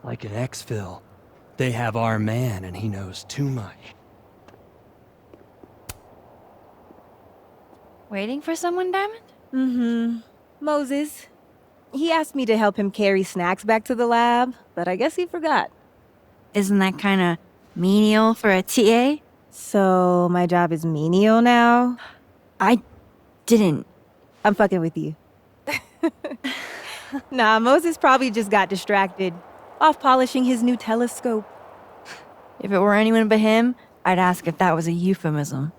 Like an exfil. They have our man and he knows too much. Waiting for someone, Diamond? Mm-hmm. Moses. He asked me to help him carry snacks back to the lab, but I guess he forgot. Isn't that kinda menial for a TA? So, my job is menial now? I didn't. I'm fucking with you. Nah, Moses probably just got distracted. Off polishing his new telescope. If it were anyone but him, I'd ask if that was a euphemism.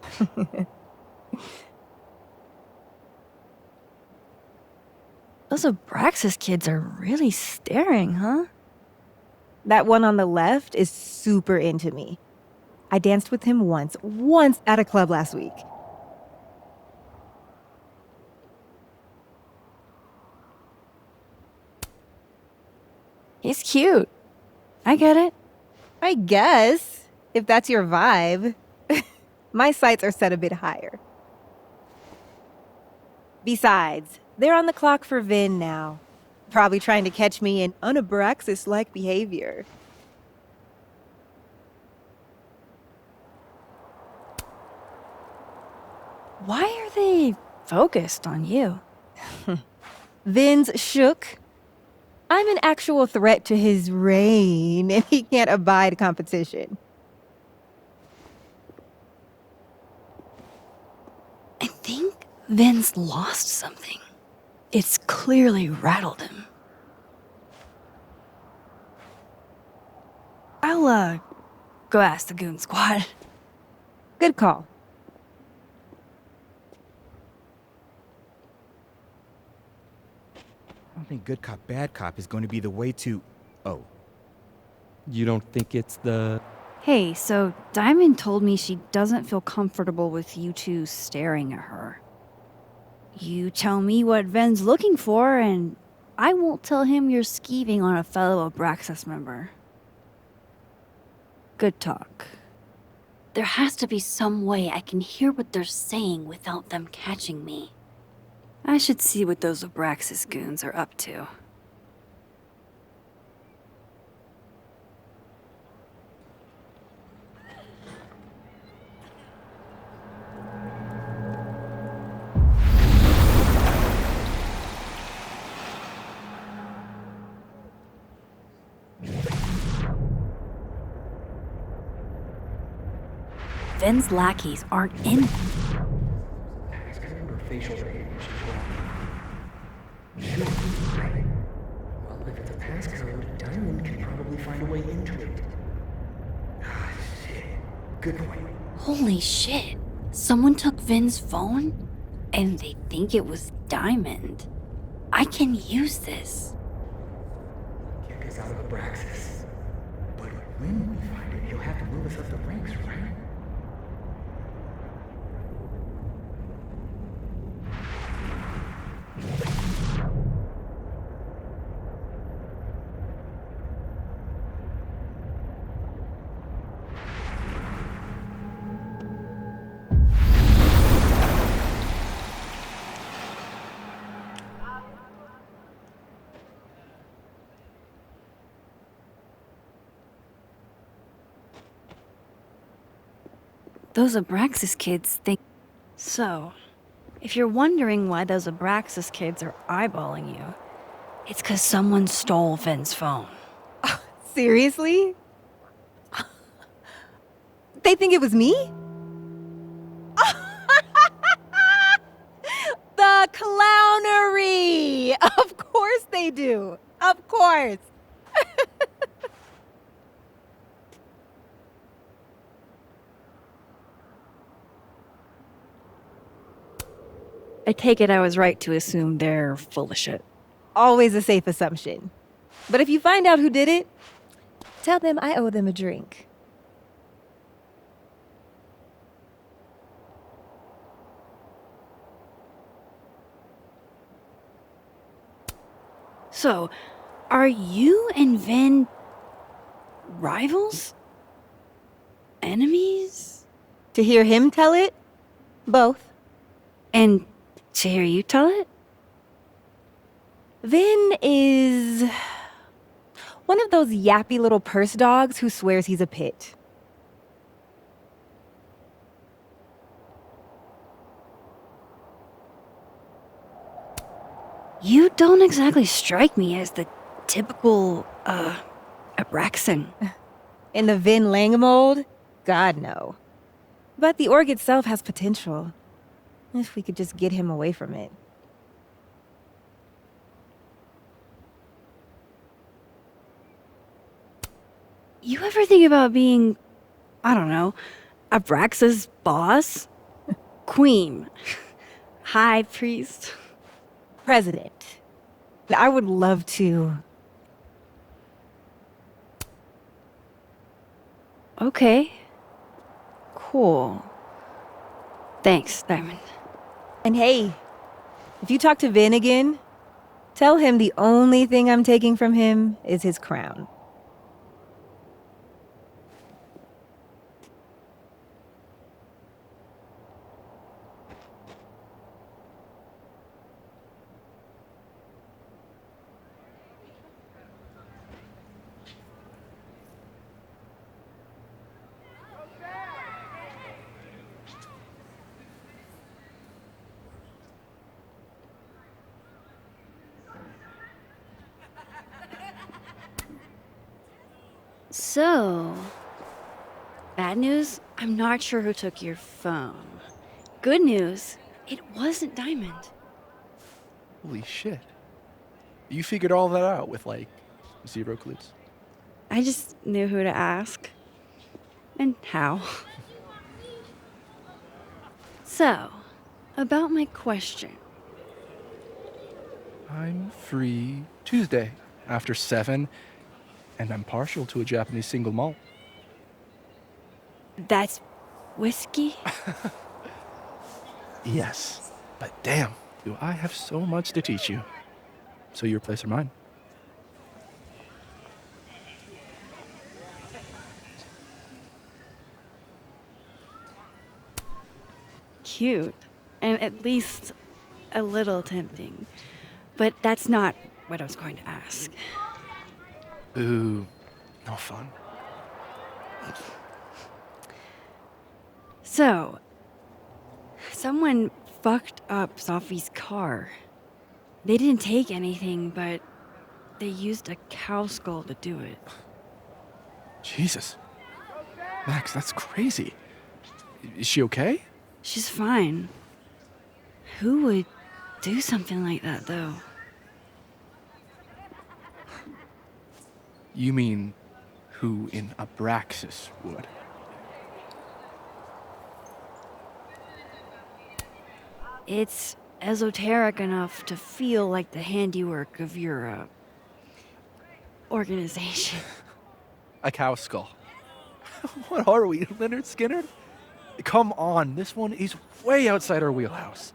Those Abraxas kids are really staring, huh? That one on the left is super into me. I danced with him once at a club last week. He's cute. I get it. I guess, if that's your vibe. My sights are set a bit higher. Besides, they're on the clock for Vin now. Probably trying to catch me in unabraxas-like behavior. Why are they focused on you? Vin's shook. I'm an actual threat to his reign, and he can't abide competition. I think Vin's lost something. It's clearly rattled him. I'll, go ask the Goon Squad. Good call. I don't think good cop, bad cop is going to be the way to... Oh. You don't think it's the... Hey, so Diamond told me she doesn't feel comfortable with you two staring at her. You tell me what Ven's looking for, and I won't tell him you're skeeving on a fellow Abraxas member. Good talk. There has to be some way I can hear what they're saying without them catching me. I should see what those Abraxas goons are up to. Ven's lackeys aren't in. Passcode or facial recognition tool? Should be, right? Well, if it's a passcode, Diamond can probably find a way into it. Ah, shit. Good point. Holy shit. Someone took Vin's phone? And they think it was Diamond. I can use this. Kick us out of Abraxas. But when we find it, he'll have to move us up the ranks, right? Those Abraxas kids think... So, if you're wondering why those Abraxas kids are eyeballing you, it's 'cause someone stole Vin's phone. Seriously? They think it was me? The clownery! Of course they do. Of course. I take it I was right to assume they're full of shit. Always a safe assumption. But if you find out who did it, tell them I owe them a drink. So, are you and Vin rivals? Enemies? To hear him tell it? Both. And to hear you tell it? Vin is... One of those yappy little purse dogs who swears he's a pit. You don't exactly strike me as the typical, Abraxan. In the Vin Lang mold? God, no. But the org itself has potential. If we could just get him away from it. You ever think about being, I don't know, Abraxa's boss? Queen. High priest. President. I would love to. Okay. Cool. Thanks, Diamond. And hey, if you talk to Vin again, tell him the only thing I'm taking from him is his crown. So, bad news, I'm not sure who took your phone. Good news, it wasn't Diamond. Holy shit. You figured all that out with, like, 0 clues. I just knew who to ask. And how. So, about my question. I'm free Tuesday after 7, and I'm partial to a Japanese single malt. That's whiskey? Yes, but damn, do I have so much to teach you. So your place or mine? Cute. And at least a little tempting. But that's not what I was going to ask. Ooh, no fun. So, someone fucked up Sophie's car. They didn't take anything, but they used a cow skull to do it. Jesus. Max, that's crazy. Is she okay? She's fine. Who would do something like that, though? You mean who in Abraxas would? It's esoteric enough to feel like the handiwork of your, organization. A cow skull. What are we, Leonard Skinner? Come on, this one is way outside our wheelhouse.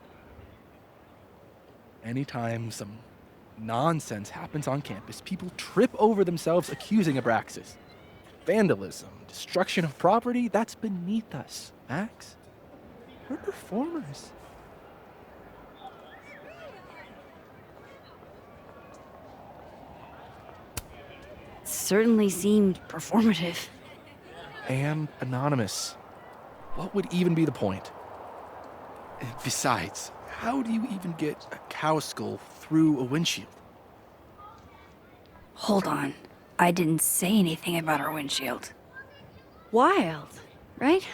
Anytime some nonsense happens on campus, people trip over themselves accusing Abraxas. Vandalism, destruction of property, that's beneath us, Max. We're performers. Certainly seemed performative. And anonymous. What would even be the point? Besides, how do you even get a cow skull through a windshield? Hold on. I didn't say anything about our windshield. Wild, right?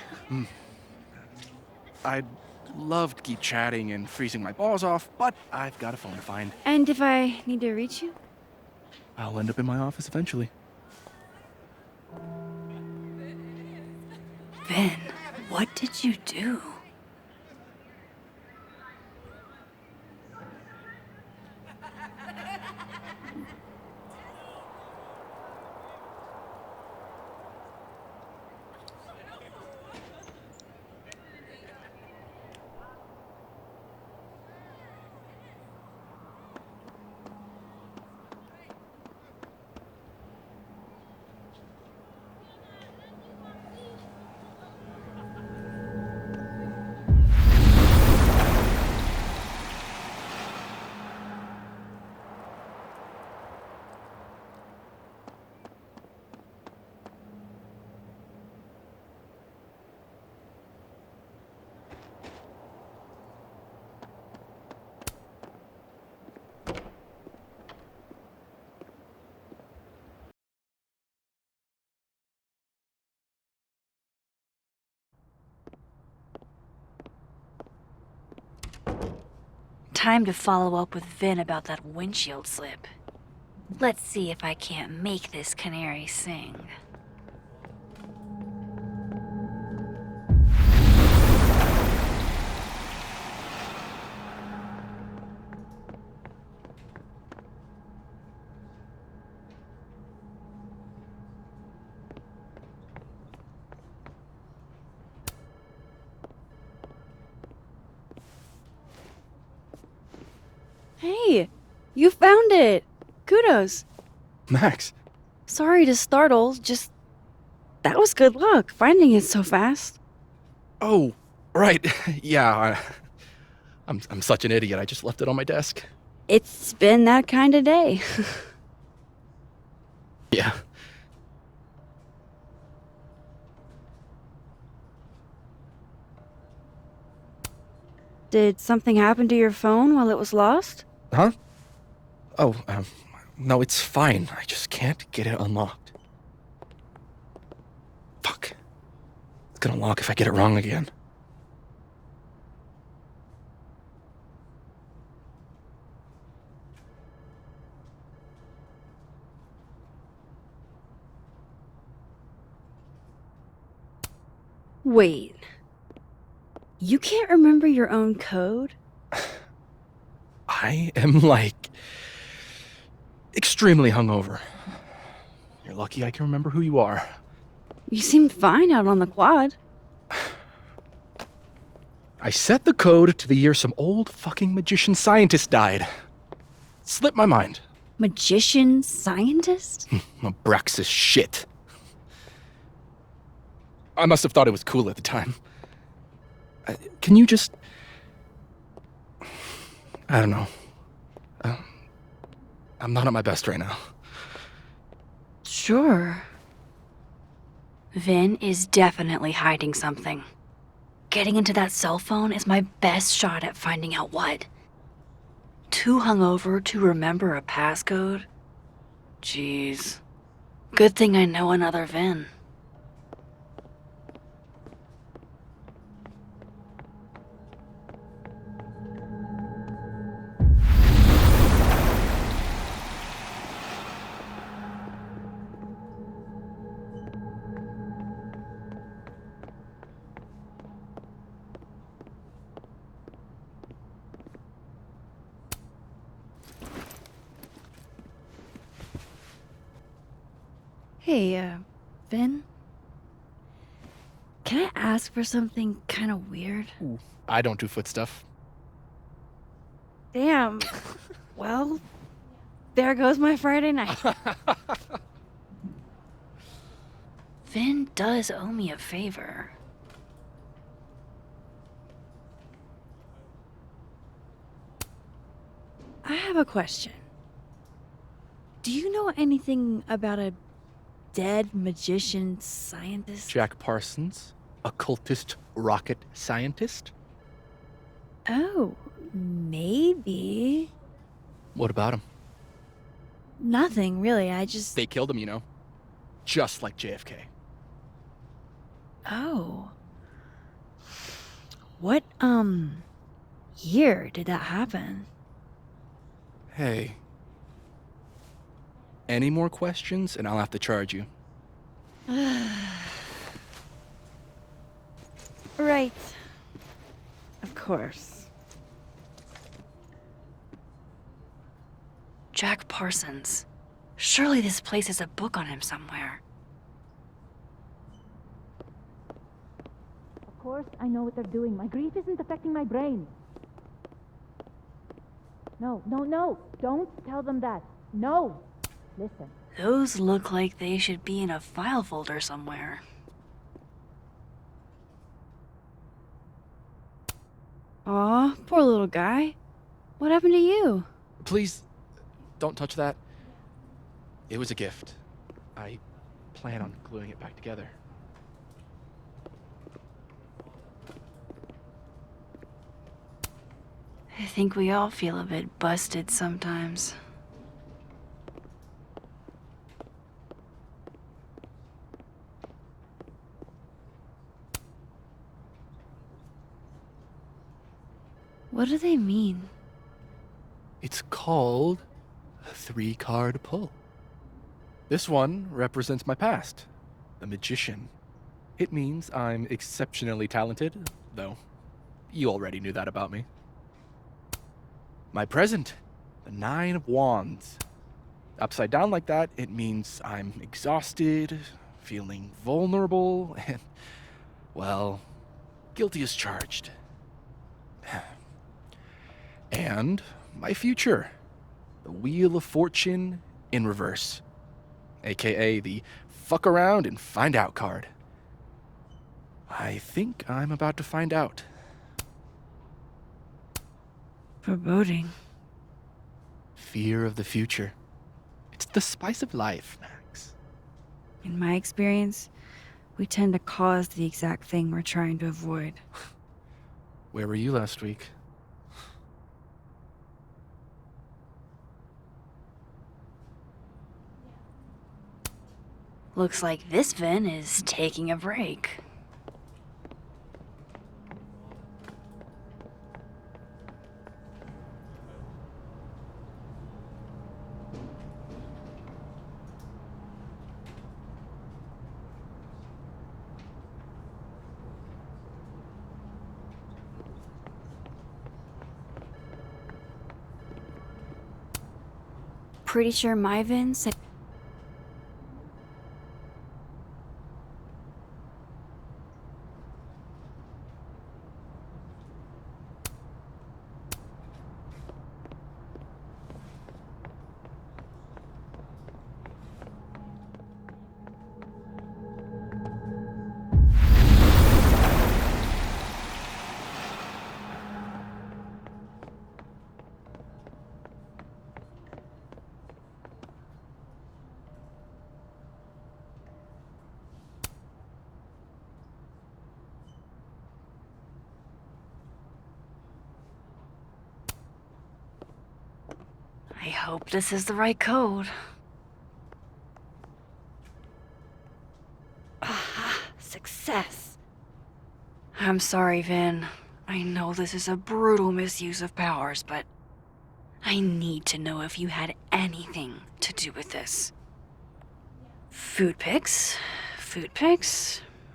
I'd love to keep chatting and freezing my balls off, but I've got a phone to find. And if I need to reach you? I'll end up in my office eventually. Vin, what did you do? time to follow up with Vin about that windshield slip. Let's see if I can't make this canary sing. Hey, you found it! Kudos. Max, Sorry to startle, just. That was good luck, finding it so fast. oh, right, yeah, I'm such an idiot. I just left it on my desk. It's been that kind of day. Yeah. Did something happen to your phone while it was lost? Huh? Oh, no, it's fine. I just can't get it unlocked. Fuck. It's gonna lock if I get it wrong again. Wait. You can't remember your own code? I am, like, extremely hungover. You're lucky I can remember who you are. You seemed fine out on the quad. I set the code to the year some old fucking magician scientist died. Slipped my mind. Magician scientist? Abraxas shit. I must have thought it was cool at the time. Can you just... I don't know. I'm not at my best right now. Sure. Vin is definitely hiding something. Getting into that cell phone is my best shot at finding out what. Too hungover to remember a passcode? Jeez. Good thing I know another Vin. Hey, Vin? Can I ask for something kind of weird? I don't do foot stuff. Damn. Well, there goes my Friday night. Vin does owe me a favor. I have a question. Do you know anything about a dead magician scientist? Jack Parsons, occultist rocket scientist. Oh, maybe. What about him? Nothing, really. I just. They killed him, you know. Just like JFK. Oh. What, year did that happen? Hey. Any more questions and I'll have to charge you. Right. Of course. Jack Parsons. Surely this place has a book on him somewhere. Of course, I know what they're doing. My grief isn't affecting my brain. No, no, no. Don't tell them that. No. Listen. Those look like they should be in a file folder somewhere. Aw, poor little guy. What happened to you? Please, don't touch that. It was a gift. I plan on gluing it back together. I think we all feel a bit busted sometimes. What do they mean? It's called a 3-card pull. This one represents my past, the magician. It means I'm exceptionally talented, though you already knew that about me. My present, the 9 of Wands. Upside down like that, it means I'm exhausted, feeling vulnerable, and, well, guilty as charged. And my future, the Wheel of Fortune in reverse, aka the fuck around and find out card. I think I'm about to find out. Foreboding. Fear of the future. It's the spice of life, Max. In my experience, we tend to cause the exact thing we're trying to avoid. Where were you last week? Looks like this Vin is taking a break. Pretty sure my Vin said. I hope this is the right code. Success. I'm sorry, Vin. I know this is a brutal misuse of powers, but I need to know if you had anything to do with this. Food pics,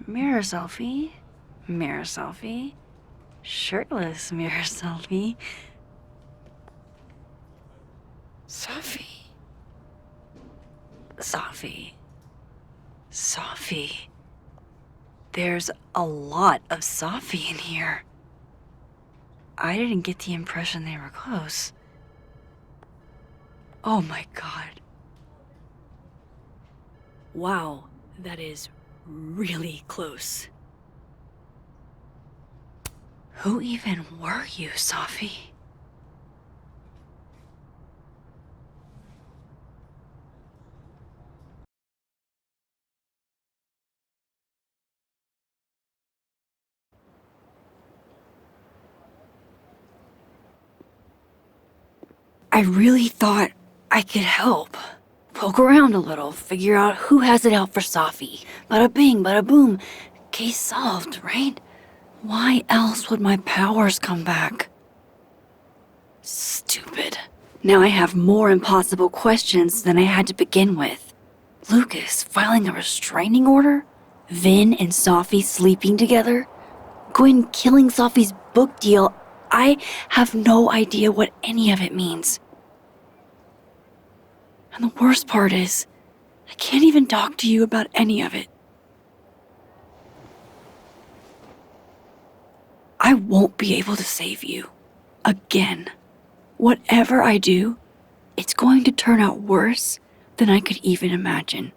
mirror selfie, shirtless mirror selfie. Safi. There's a lot of Safi in here. I didn't get the impression they were close. Oh my god. Wow, that is really close. Who even were you, Safi? I really thought I could help. Poke around a little, figure out who has it out for Safi. Bada bing, bada boom. Case solved, right? Why else would my powers come back? Stupid. Now I have more impossible questions than I had to begin with. Lucas filing a restraining order? Vin and Safi sleeping together? Gwen killing Safi's book deal? I have no idea what any of it means. And the worst part is, I can't even talk to you about any of it. I won't be able to save you. Again. Whatever I do, it's going to turn out worse than I could even imagine.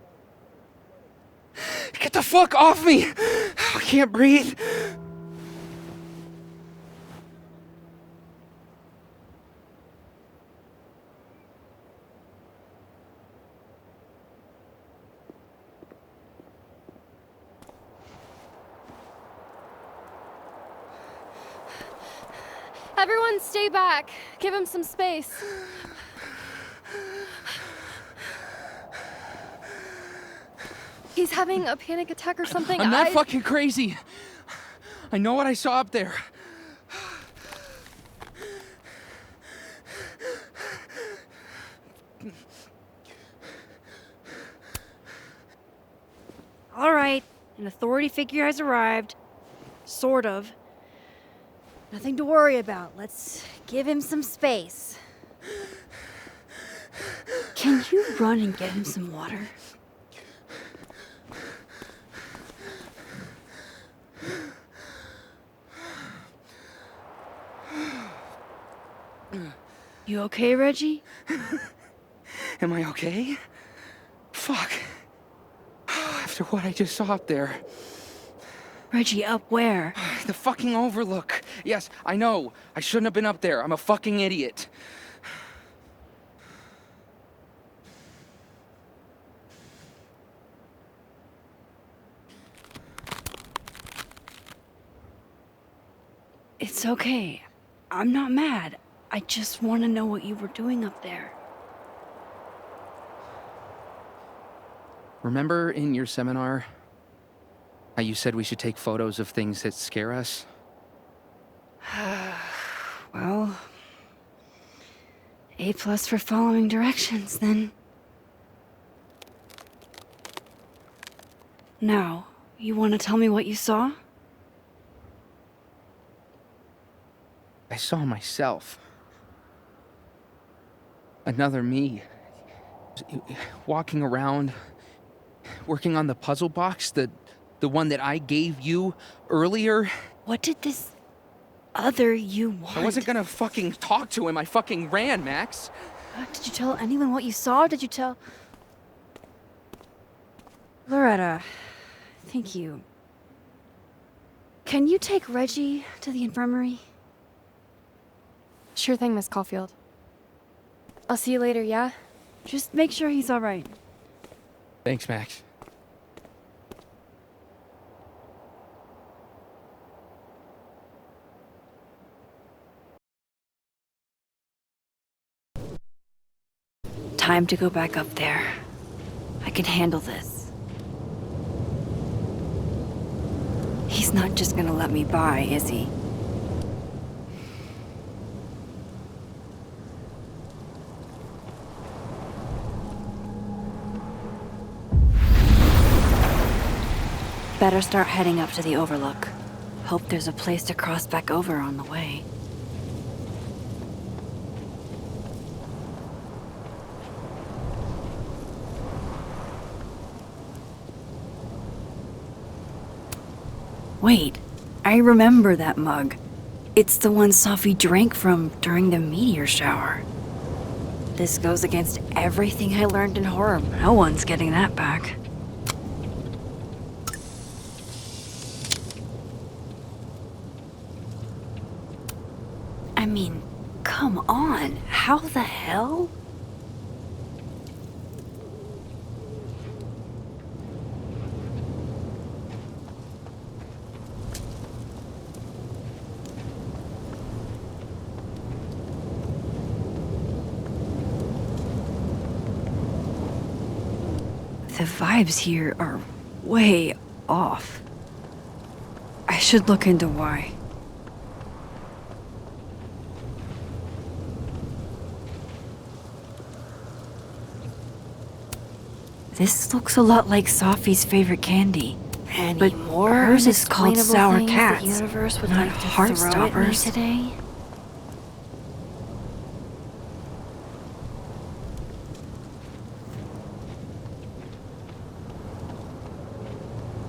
Get the fuck off me! I can't breathe. Everyone stay back. Give him some space. He's having a panic attack or something. I'm not fucking crazy. I know what I saw up there. All right, an authority figure has arrived. Sort of. Nothing to worry about. Let's give him some space. Can you run and get him some water? You okay, Reggie? Am I okay? Fuck. After what I just saw up there. Reggie, up where? The fucking overlook. Yes, I know. I shouldn't have been up there. I'm a fucking idiot. It's okay. I'm not mad. I just want to know what you were doing up there. Remember in your seminar how you said we should take photos of things that scare us? Well, A+ for following directions, then. Now, you want to tell me what you saw? I saw myself. Another me. Walking around, working on the puzzle box, the one that I gave you earlier. What did this other you want? I wasn't gonna fucking talk to him. I fucking ran, Max. Did you tell anyone what you saw? Did you tell... Loretta, thank you. Can you take Reggie to the infirmary? Sure thing, Miss Caulfield. I'll see you later, yeah? Just make sure he's all right. Thanks, Max. Time to go back up there. I can handle this. He's not just gonna let me by, is he? Better start heading up to the overlook. Hope there's a place to cross back over on the way. Wait, I remember that mug. It's the one Sophie drank from during the meteor shower. This goes against everything I learned in horror. No one's getting that back. I mean, come on. How the hell? The vibes here are way off. I should look into why. This looks a lot like Sophie's favorite candy. But hers is called Sour Cats, the universe would not like Heartstoppers today.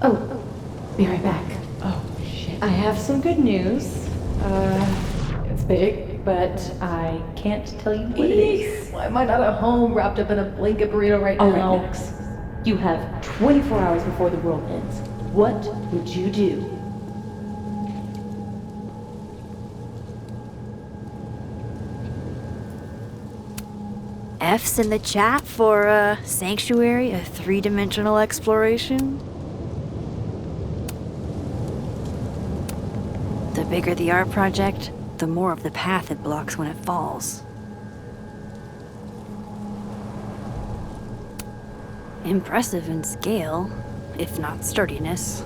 Oh, be right back. Oh, shit. I have some good news. It's big, but I can't tell you what it is. Why am I not at home wrapped up in a blanket burrito right now? All right, Max. You have 24 hours before the world ends. What would you do? F's in the chat for Sanctuary, a three-dimensional exploration. The bigger the art project, the more of the path it blocks when it falls. Impressive in scale, if not sturdiness.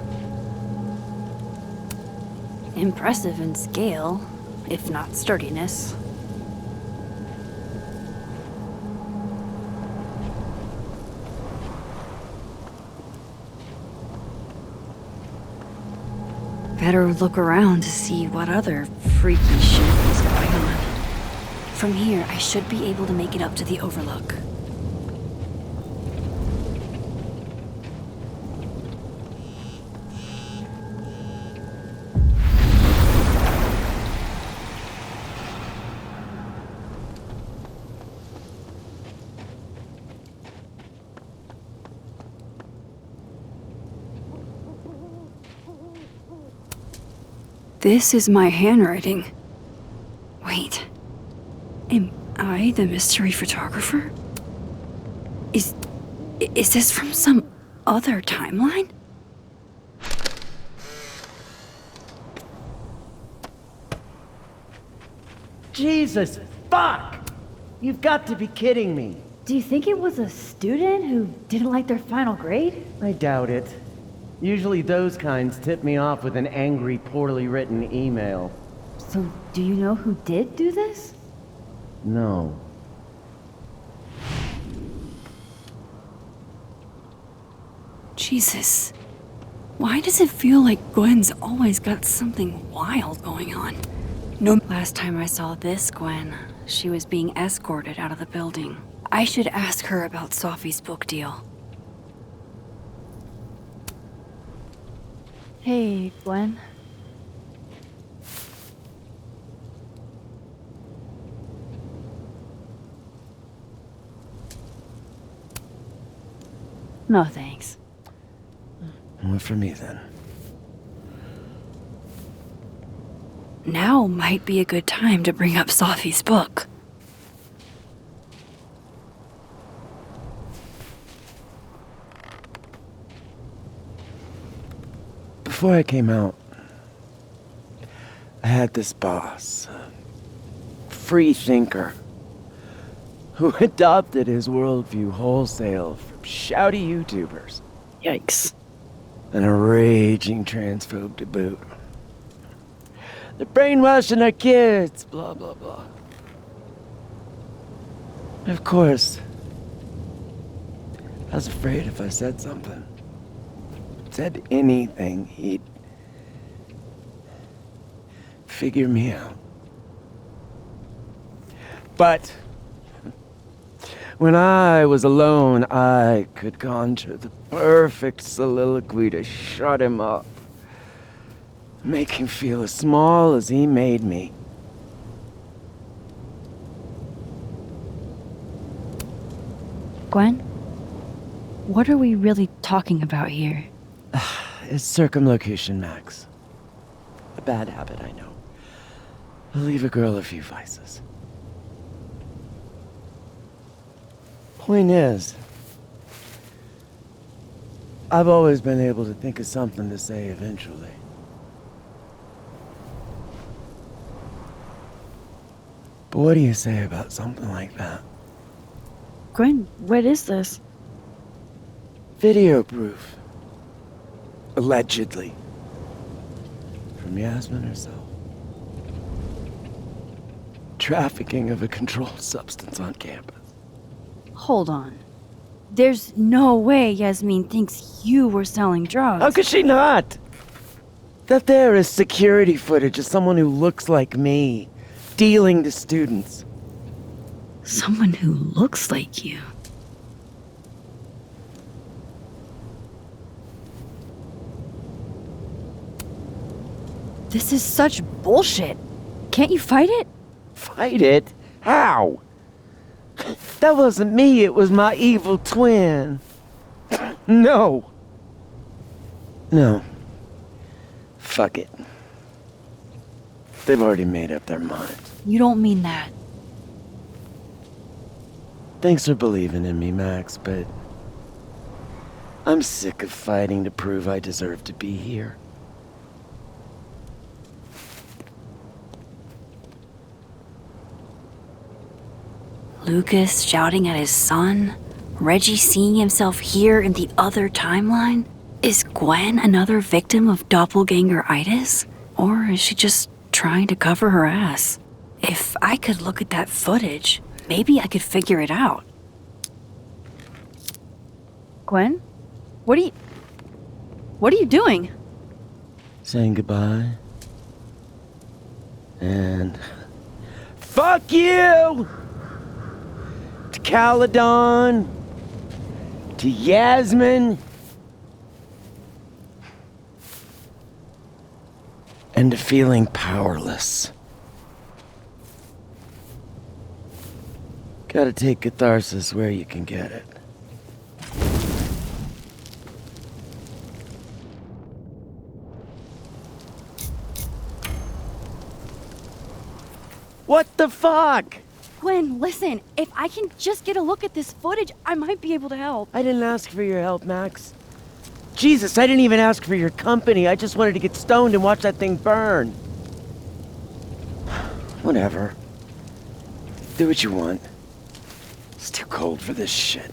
Impressive in scale, if not sturdiness. Better look around to see what other freaky shit is going on. From here, I should be able to make it up to the Overlook. This is my handwriting. Wait. Am I the mystery photographer? Is this from some other timeline? Jesus, fuck! You've got to be kidding me. Do you think it was a student who didn't like their final grade? I doubt it. Usually those kinds tip me off with an angry, poorly written email. So, do you know who did do this? No. Jesus. Why does it feel like Gwen's always got something wild going on? No. Last time I saw this Gwen, she was being escorted out of the building. I should ask her about Sophie's book deal. Hey, Gwen. No thanks. What for me then? Now might be a good time to bring up Sophie's book. Before I came out, I had this boss, a free thinker, who adopted his worldview wholesale from shouty YouTubers. Yikes. And a raging transphobe to boot. They're brainwashing our kids, blah, blah, blah. Of course, I was afraid if I said something, said anything, he'd figure me out. But when I was alone, I could conjure the perfect soliloquy to shut him up. Make him feel as small as he made me. Gwen? What are we really talking about here? It's circumlocution, Max. A bad habit, I know. I'll leave a girl a few vices. Point is, I've always been able to think of something to say eventually. But what do you say about something like that? Gwen, what is this? Video proof. Allegedly. From Yasmin herself. Trafficking of a controlled substance on campus. Hold on. There's no way Yasmin thinks you were selling drugs. How could she not? That there is security footage of someone who looks like me, dealing to students. Someone who looks like you. This is such bullshit. Can't you fight it? Fight it? How? That wasn't me, it was my evil twin. No. No. Fuck it. They've already made up their minds. You don't mean that. Thanks for believing in me, Max, but I'm sick of fighting to prove I deserve to be here. Lucas shouting at his son? Reggie seeing himself here in the other timeline? Is Gwen another victim of doppelganger-itis? Or is she just trying to cover her ass? If I could look at that footage, maybe I could figure it out. Gwen? What are you doing? saying goodbye. And fuck you! To Caledon, to Yasmin, and to feeling powerless. Gotta take catharsis where you can get it. What the fuck? Gwen, listen. If I can just get a look at this footage, I might be able to help. I didn't ask for your help, Max. Jesus, I didn't even ask for your company. I just wanted to get stoned and watch that thing burn. Whatever. Do what you want. It's too cold for this shit.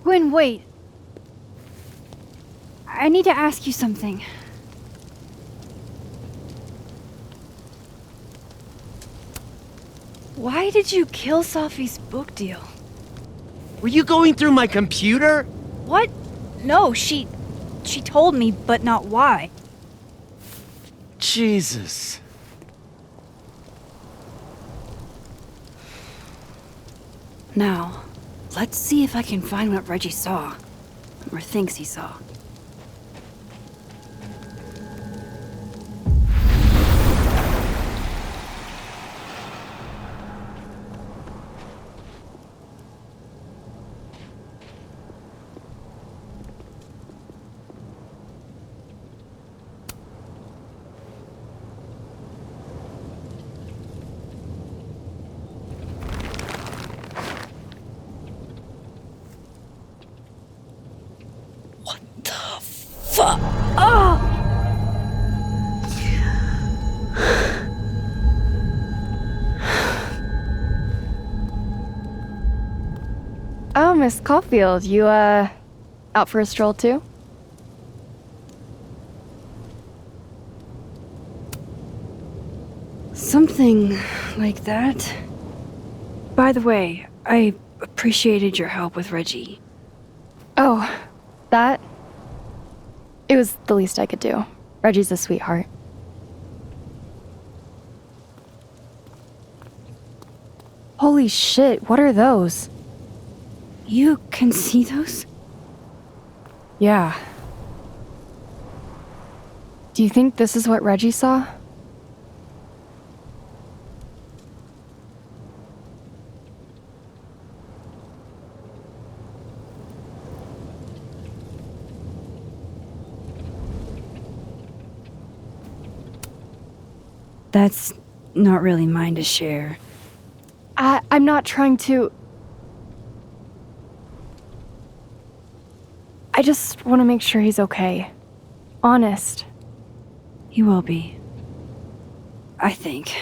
Gwen, wait. I need to ask you something. Why did you kill Safi's book deal? Were you going through my computer? What? No, she told me, but not why. Jesus. Now, let's see if I can find what Reggie saw. Or thinks he saw. Oh, Miss Caulfield, you, out for a stroll too? Something like that. By the way, I appreciated your help with Reggie. Oh, that? It was the least I could do. Reggie's a sweetheart. Holy shit, what are those? You can see those? Yeah. Do you think this is what Reggie saw? That's not really mine to share. I'm not trying to... I just want to make sure he's okay. Honest. He will be. I think.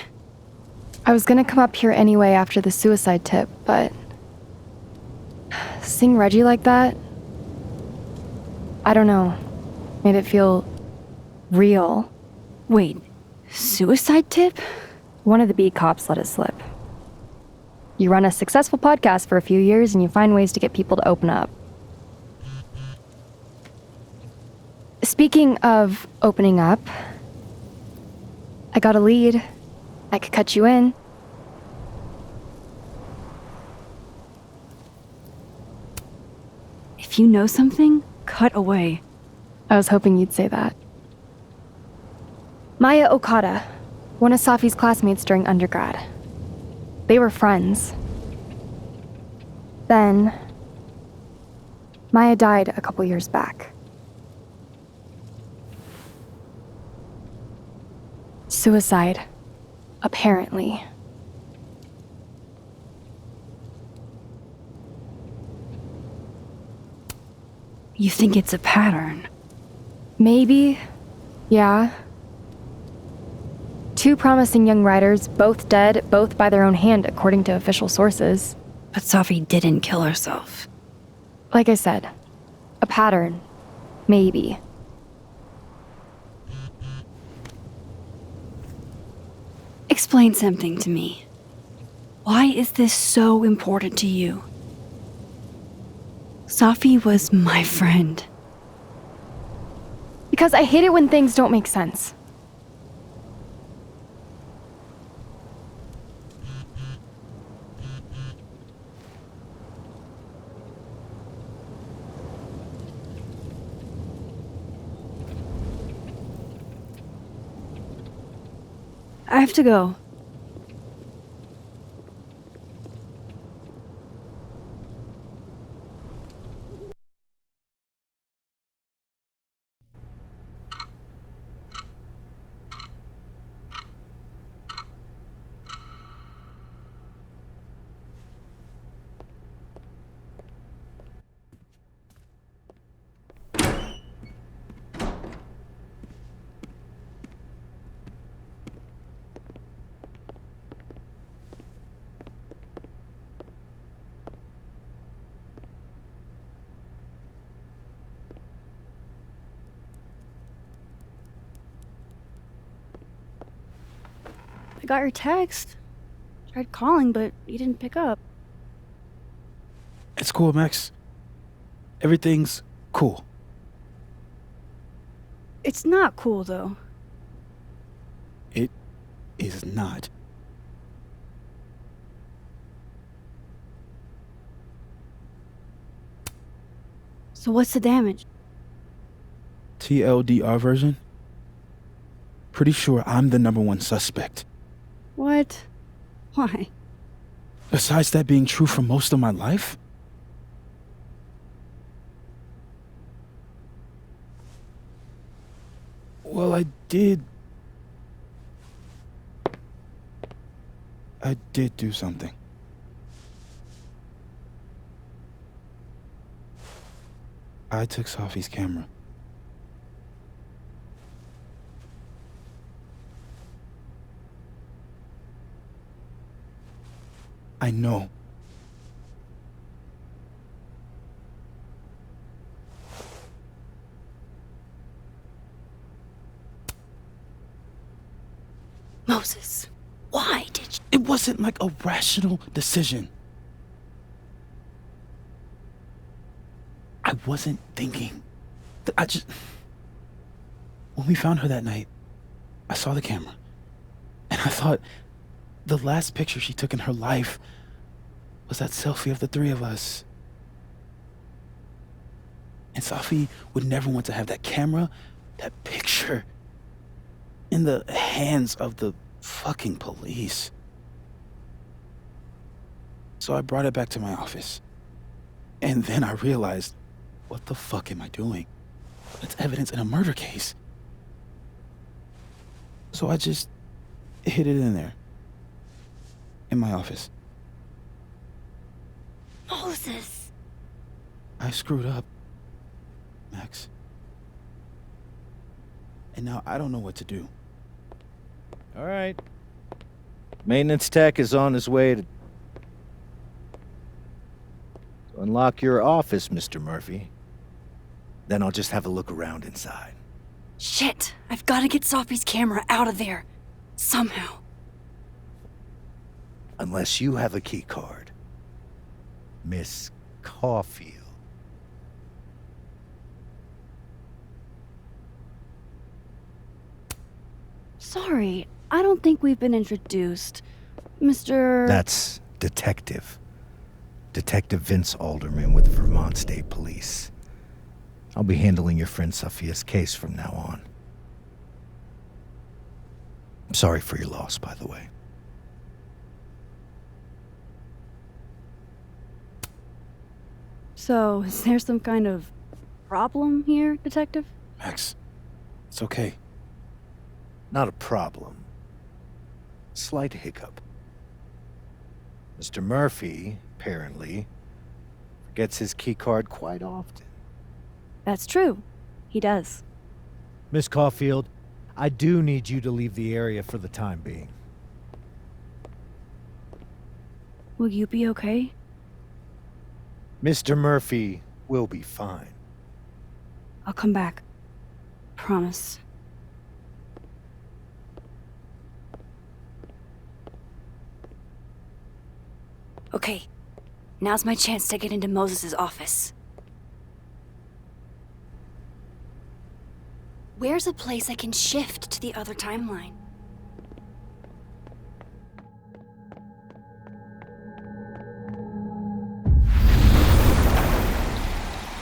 I was gonna come up here anyway after the suicide tip, but... seeing Reggie like that... I don't know. Made it feel... real. Wait, suicide tip? One of the beat cops let it slip. You run a successful podcast for a few years and you find ways to get people to open up. Speaking of opening up, I got a lead. I could cut you in. If you know something, cut away. I was hoping you'd say that. Maya Okada, one of Safi's classmates during undergrad. They were friends. Then, Maya died a couple years back. Suicide, apparently. You think it's a pattern? Maybe, yeah. Two promising young writers, both dead, both by their own hand, according to official sources. But Safi didn't kill herself. Like I said, a pattern. Maybe. Explain something to me. Why is this so important to you? Safi was my friend. Because I hate it when things don't make sense. I have to go. I got your text. Tried calling, but you didn't pick up. It's cool, Max. Everything's cool. It's not cool, though. It is not. So what's the damage? TLDR version? Pretty sure I'm the #1 suspect. What? Why? Besides that being true for most of my life? Well, I did do something. I took Safi's camera. I know. Moses, why did you? It wasn't like a rational decision. I wasn't thinking. When we found her that night, I saw the camera. And I thought the last picture she took in her life was that selfie of the three of us. And Safi would never want to have that camera, that picture, in the hands of the fucking police. So I brought it back to my office. And then I realized, what the fuck am I doing? It's evidence in a murder case. So I just hid it in there. In my office. Moses! I screwed up, Max. And now I don't know what to do. All right. Maintenance tech is on his way to unlock your office, Mr. Murphy. Then I'll just have a look around inside. Shit! I've got to get Safi's camera out of there. Somehow. Unless you have a key card. Miss Caulfield. Sorry, I don't think we've been introduced. Mr. That's Detective. Detective Vince Alderman with the Vermont State Police. I'll be handling your friend Safia's case from now on. I'm sorry for your loss, by the way. So, is there some kind of problem here, Detective? Max, it's okay. Not a problem. Slight hiccup. Mr. Murphy, apparently, forgets his keycard quite often. That's true. He does. Miss Caulfield, I do need you to leave the area for the time being. Will you be okay? Mr. Murphy will be fine. I'll come back. Promise. Okay, now's my chance to get into Moses' office. Where's a place I can shift to the other timeline?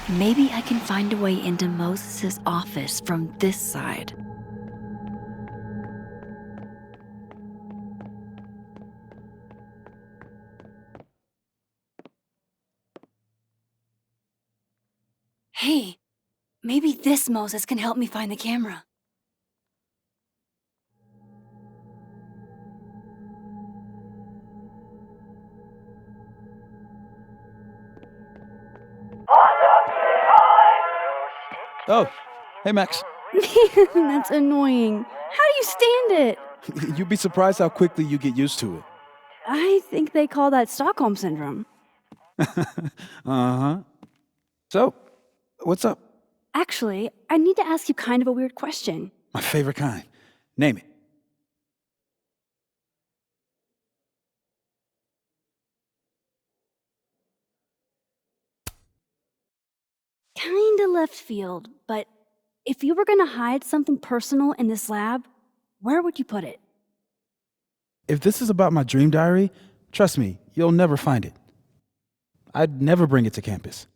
Maybe I can find a way into Moses' office from this side. Hey, maybe this Moses can help me find the camera. Oh, hey Max. That's annoying. How do you stand it? You'd be surprised how quickly you get used to it. I think they call that Stockholm Syndrome. Uh-huh. So, what's up? Actually, I need to ask you kind of a weird question. My favorite kind. Name it. Kinda left field, but if you were gonna hide something personal in this lab, where would you put it? If this is about my dream diary, trust me, you'll never find it. I'd never bring it to campus.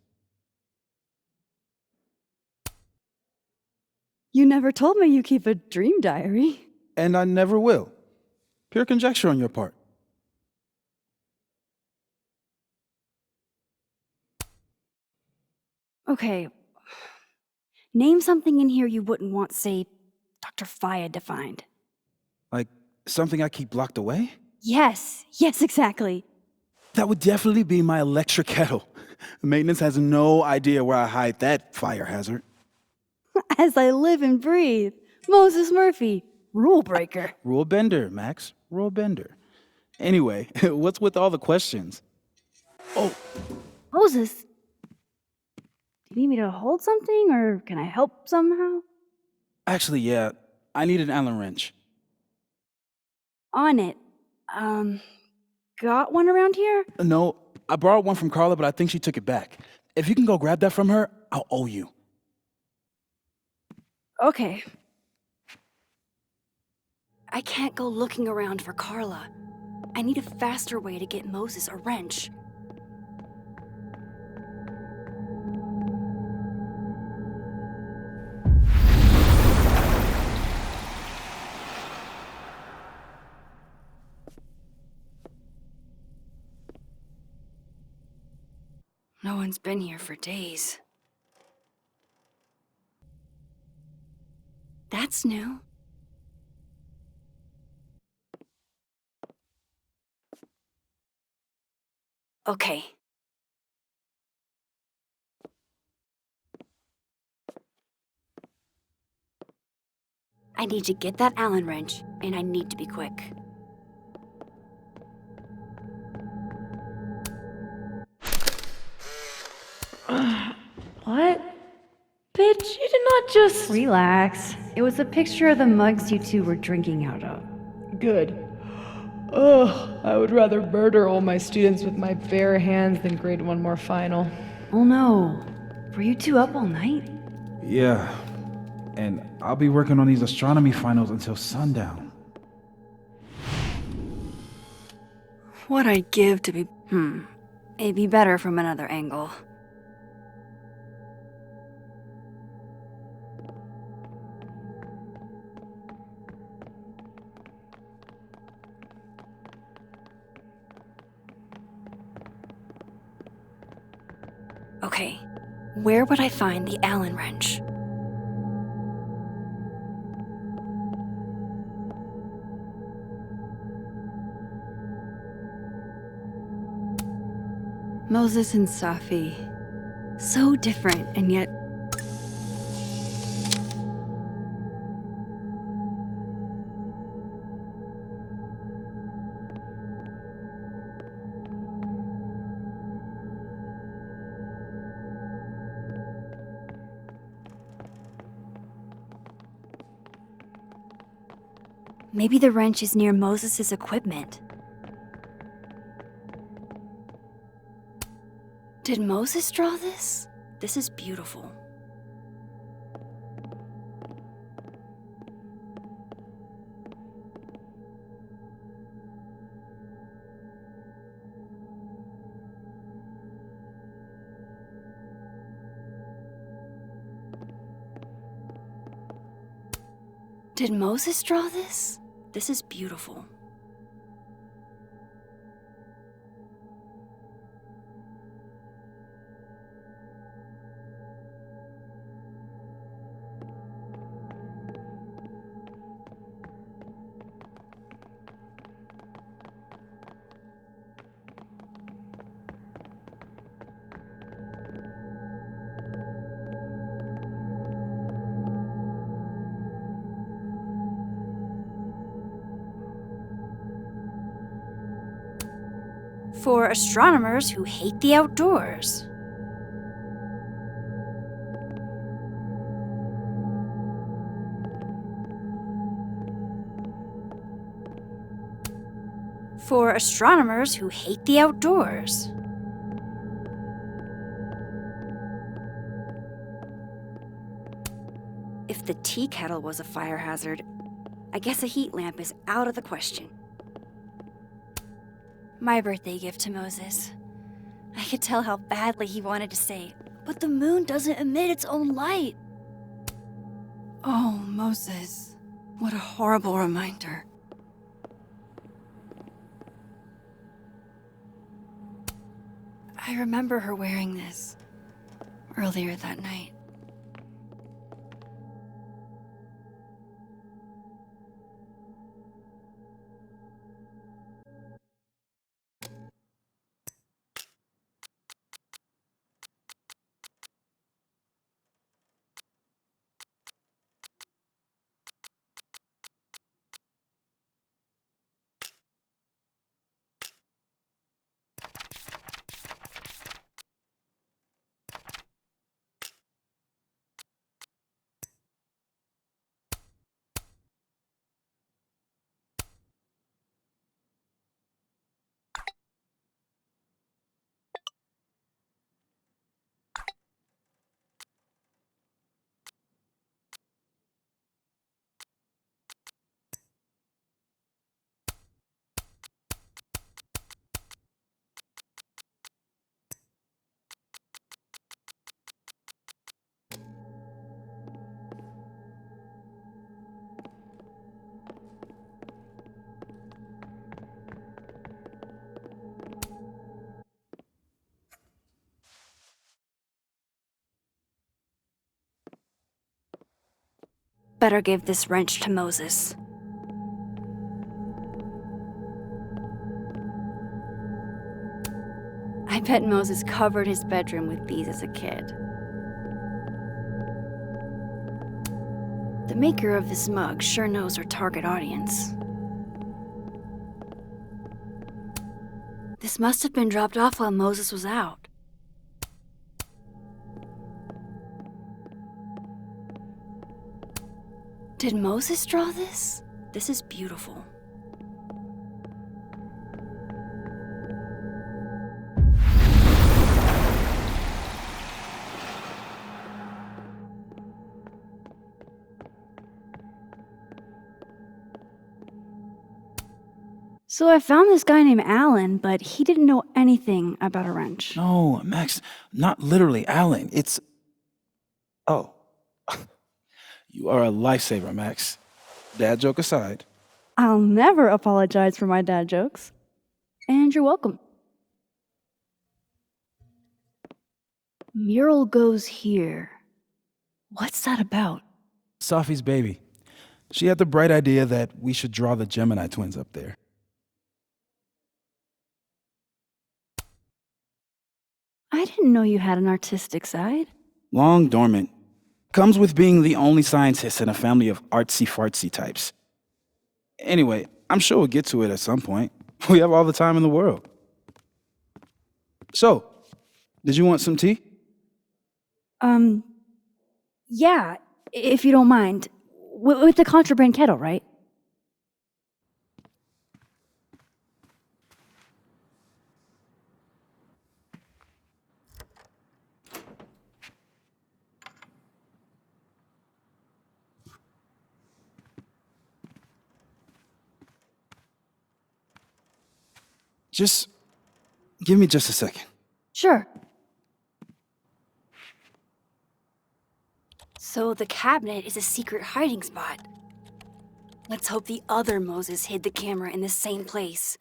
You never told me you keep a dream diary. And I never will. Pure conjecture on your part. Okay. Name something in here you wouldn't want, say, Dr. Fayed to find. Like something I keep locked away? Yes, exactly. That would definitely be my electric kettle. Maintenance has no idea where I hide that fire hazard. As I live and breathe. Moses Murphy, rule breaker. Rule bender, Max. Rule bender. Anyway, what's with all the questions? Oh, Moses, do you need me to hold something, or can I help somehow? actually, yeah. I need an Allen wrench. On it. Got one around here? No, I borrowed one from Carla, but I think she took it back. If you can go grab that from her, I'll owe you. Okay. I can't go looking around for Carla. I need a faster way to get Moses a wrench. No one's been here for days. That's new. Okay. I need to get that Allen wrench, and I need to be quick. What? Bitch, you did not just. Relax. It was a picture of the mugs you two were drinking out of. Good. Ugh, I would rather murder all my students with my bare hands than grade one more final. Oh no. Were you two up all night? Yeah. And I'll be working on these astronomy finals until sundown. What I'd give to be. It'd be better from another angle. Okay, where would I find the Allen wrench? Moses and Safi. So different, and yet... Maybe the wrench is near Moses' equipment. Did Moses draw this? This is beautiful. Did Moses draw this? This is beautiful. For astronomers who hate the outdoors. For astronomers who hate the outdoors. If the tea kettle was a fire hazard, I guess a heat lamp is out of the question. My birthday gift to Moses. I could tell how badly he wanted to say, but the moon doesn't emit its own light. Oh, Moses. What a horrible reminder. I remember her wearing this earlier that night. Better give this wrench to Moses. I bet Moses covered his bedroom with these as a kid. The maker of this mug sure knows her target audience. This must have been dropped off while Moses was out. Did Moses draw this? This is beautiful. So I found this guy named Alan, but he didn't know anything about a wrench. No, Max, not literally Alan. It's. Oh. You are a lifesaver, Max. Dad joke aside. I'll never apologize for my dad jokes. And you're welcome. Mural goes here. What's that about? Safi's baby. She had the bright idea that we should draw the Gemini twins up there. I didn't know you had an artistic side. Long dormant. Comes with being the only scientist in a family of artsy-fartsy types. Anyway, I'm sure we'll get to it at some point. We have all the time in the world. So, did you want some tea? Yeah, if you don't mind. With the contraband kettle, right? Just give me just a second. Sure. So the cabinet is a secret hiding spot. Let's hope the other Moses hid the camera in the same place.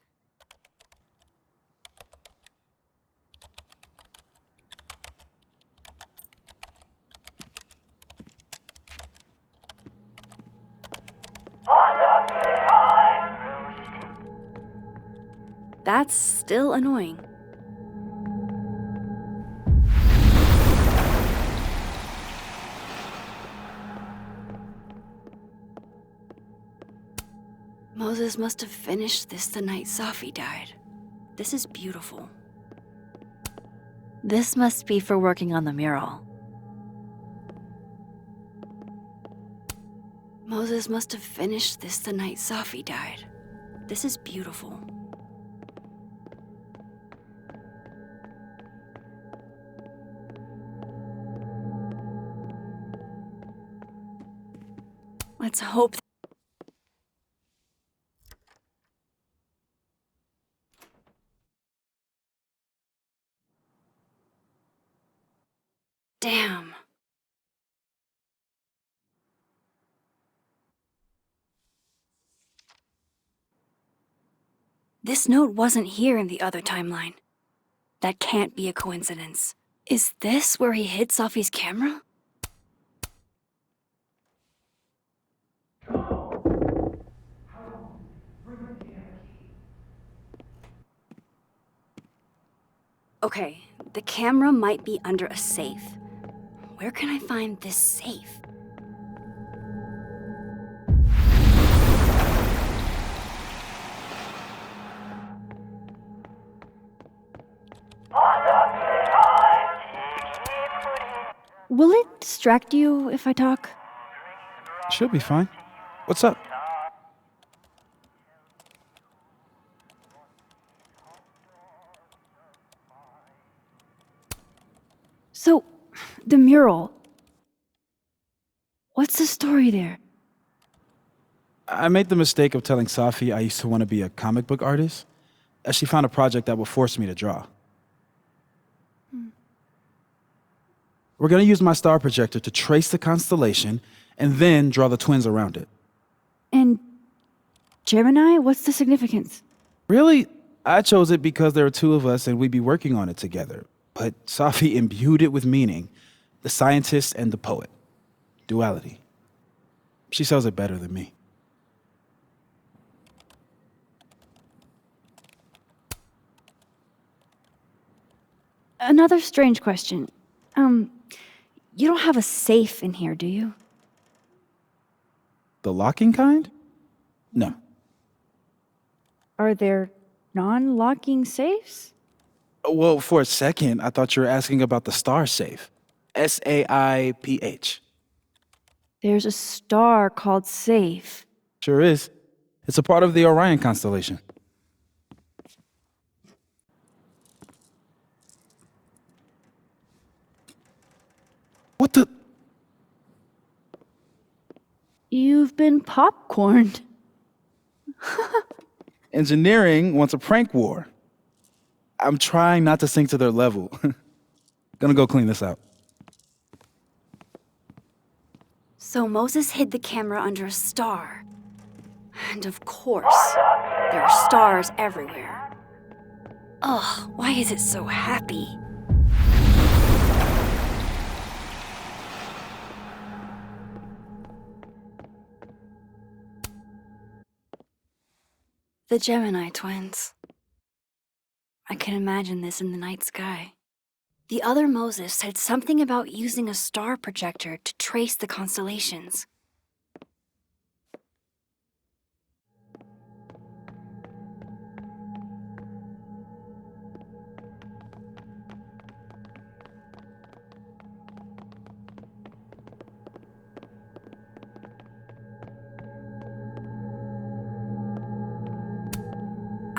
That's still annoying. Moses must have finished this the night Safi died. This is beautiful. This must be for working on the mural. Moses must have finished this the night Safi died. This is beautiful. Let's hope. Damn. This note wasn't here in the other timeline. That can't be a coincidence. Is this where he hid Safi's camera? Okay, the camera might be under a safe. Where can I find this safe? Will it distract you if I talk? She'll be fine. What's up? So, the mural. What's the story there? I made the mistake of telling Safi I used to want to be a comic book artist, as she found a project that would force me to draw. We're going to use my star projector to trace the constellation and then draw the twins around it. And Gemini, what's the significance? Really, I chose it because there are two of us and we'd be working on it together. But Safi imbued it with meaning, the scientist and the poet. Duality. She sells it better than me. Another strange question. You don't have a safe in here, do you? The locking kind? No. Are there non-locking safes? Well, for a second, I thought you were asking about the star safe. SAIPH. There's a star called Safe. Sure is. It's a part of the Orion constellation. What the? You've been popcorned. Engineering wants a prank war. I'm trying not to sink to their level. Gonna go clean this out. So Moses hid the camera under a star. And of course, there are stars everywhere. Ugh, why is it so happy? The Gemini twins. I can imagine this in the night sky. The other Moses said something about using a star projector to trace the constellations.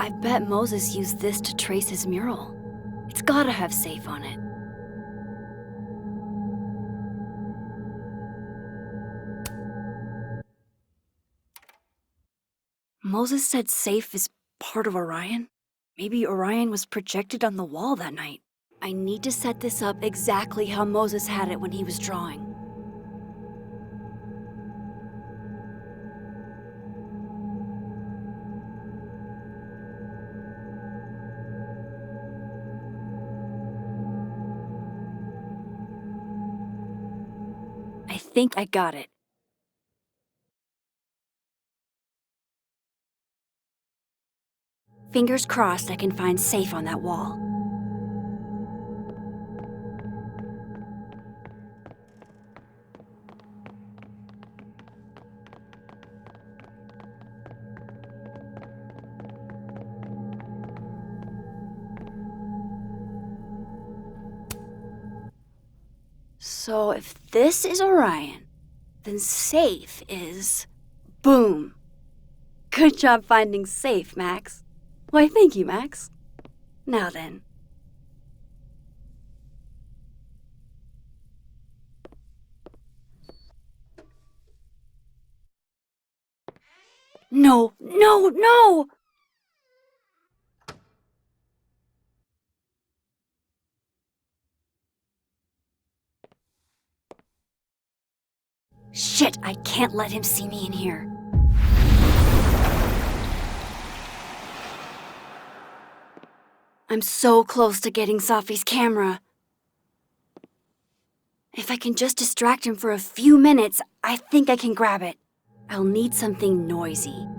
I bet Moses used this to trace his mural. It's gotta have safe on it. Moses said safe is part of Orion? Maybe Orion was projected on the wall that night. I need to set this up exactly how Moses had it when he was drawing. think I got it. Fingers crossed I can find safe on that wall. So if this is Orion, then safe is... boom. Good job finding safe, Max. Why, thank you, Max. Now then. No, no, no! Shit, I can't let him see me in here. I'm so close to getting Safi's camera. If I can just distract him for a few minutes, I think I can grab it. I'll need something noisy.